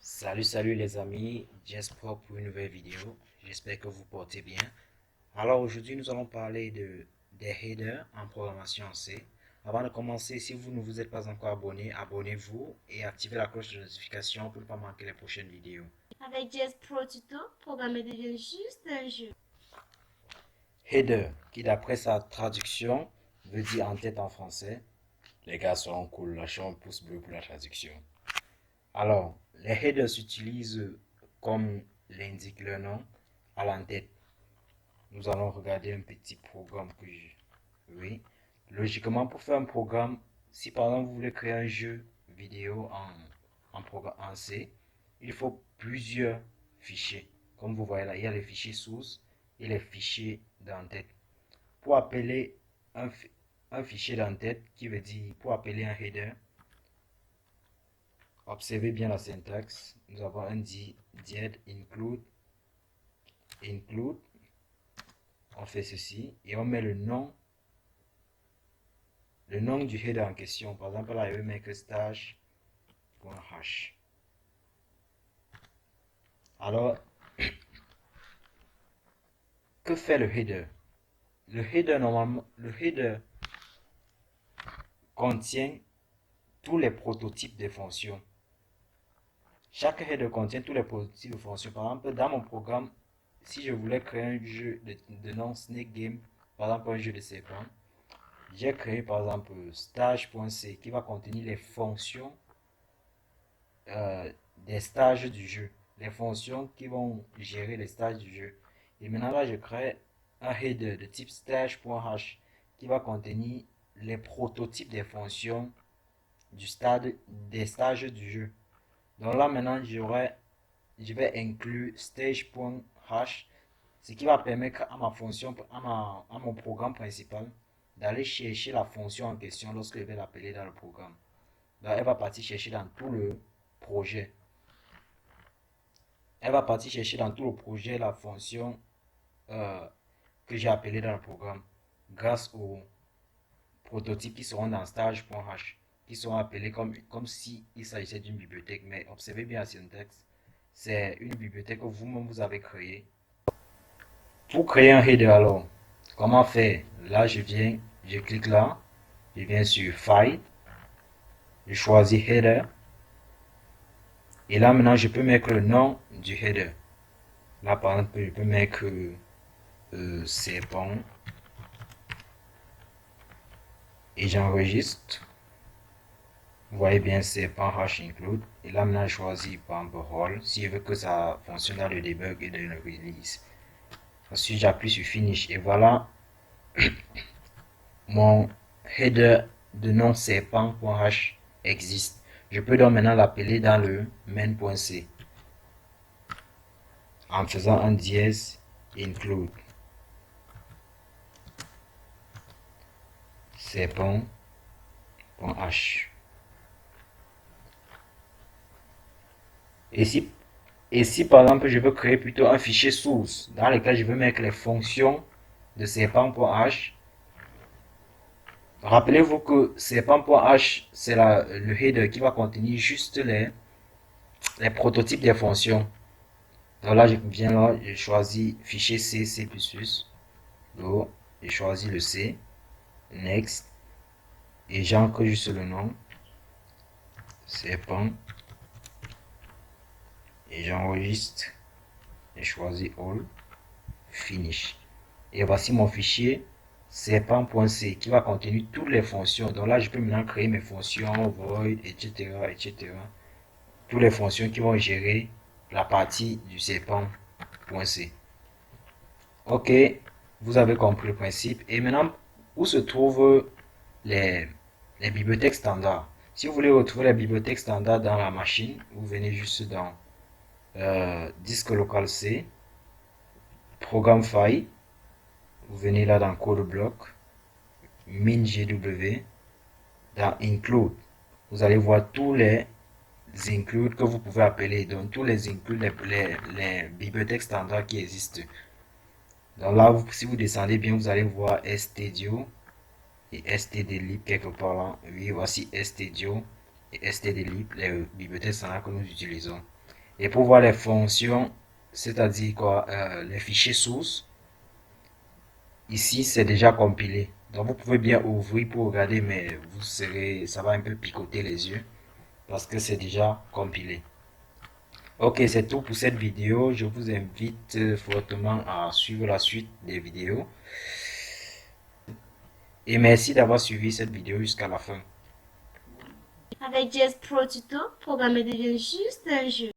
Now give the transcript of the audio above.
Salut les amis, Jespo pour une nouvelle vidéo. J'espère que vous portez bien. Alors aujourd'hui nous allons parler des headers en programmation en C. Avant de commencer, si vous ne vous êtes pas encore abonné, abonnez-vous et activez la cloche de notification pour ne pas manquer les prochaines vidéos. Avec JS Pro Tuto, programmer devient juste un jeu. Header, qui d'après sa traduction veut dire en tête en français. Les gars seront cool, lâchez un pouce bleu pour la traduction. Alors, les headers s'utilisent comme l'indique le nom à l'entête. Nous allons regarder un petit programme que j'ai. Oui. Logiquement, pour faire un programme, si par exemple vous voulez créer un jeu vidéo en C, il faut plusieurs fichiers. Comme vous voyez là, il y a les fichiers source et les fichiers d'entête. Pour appeler un, un fichier d'entête, qui veut dire pour appeler un header, observez bien la syntaxe. Nous avons un dièd include. On fait ceci et on met le nom du header en question. Par exemple, là, je vais mettre stage.h. Alors, que fait le header? Le header contient tous les prototypes des fonctions. Chaque header contient tous les prototypes de fonctions. Par exemple, dans mon programme, si je voulais créer un jeu de nom Snake Game, par exemple un jeu de serpent, j'ai créé par exemple stage.c qui va contenir les fonctions des stages du jeu, les fonctions qui vont gérer les stages du jeu. Et maintenant là, je crée un header de type stage.h qui va contenir les prototypes des fonctions des stages du jeu. Donc là maintenant, je vais inclure stage.h, ce qui va permettre à ma fonction, à mon programme principal, d'aller chercher la fonction en question lorsque je vais l'appeler dans le programme. Donc elle va partir chercher dans tout le projet. Elle va partir chercher dans tout le projet la fonction euh, que j'ai appelée dans le programme grâce aux prototypes qui seront dans stage.h, qui seront appelés comme si il s'agissait d'une bibliothèque. Mais observez bien la syntaxe, c'est une bibliothèque que vous-même vous avez créée. Pour créer un header alors, comment faire? Là, je clique là, je viens sur File, je choisis Header, et là maintenant je peux mettre le nom du header. Là par exemple, je peux mettre c'est bon, et j'enregistre. Vous voyez bien, c'est pas hash include. Et là, maintenant, je choisis par exemple role si je veux que ça fonctionne dans le debug et dans le release. Ensuite, j'appuie sur finish et voilà, mon header de nom serpent.h existe. Je peux donc maintenant l'appeler dans le main.c en faisant un dièse include serpent.h. Et si par exemple je veux créer plutôt un fichier source dans lequel je veux mettre les fonctions de serpent.h, rappelez-vous que serpent.h c'est le header qui va contenir juste les prototypes des fonctions. Donc là je viens là, je choisis fichier C, C++, donc je choisis le C, next, et j'ancre juste le nom, serpent, et j'enregistre, et choisis all, finish. Et voici mon fichier serpent.c qui va contenir toutes les fonctions. Donc là, je peux maintenant créer mes fonctions, void, etc., etc. Toutes les fonctions qui vont gérer la partie du serpent.c. Ok, vous avez compris le principe. Et maintenant, où se trouvent les bibliothèques standards? Si vous voulez retrouver les bibliothèques standards dans la machine, vous venez juste dans disque local C, programme file, vous venez là dans code bloc, min.gw, dans include. Vous allez voir tous les include que vous pouvez appeler, donc tous les include, les bibliothèques standards qui existent. Donc là, si vous descendez bien, vous allez voir stdio et stdlib quelque part là. Oui, voici stdio et stdlib, les bibliothèques standards que nous utilisons. Et pour voir les fonctions, c'est-à-dire quoi, les fichiers sources, ici c'est déjà compilé. Donc vous pouvez bien ouvrir pour regarder, mais ça va un peu picoter les yeux parce que c'est déjà compilé. Ok, c'est tout pour cette vidéo. Je vous invite fortement à suivre la suite des vidéos. Et merci d'avoir suivi cette vidéo jusqu'à la fin. Avec JS Pro Tuto, programmer devient juste un jeu.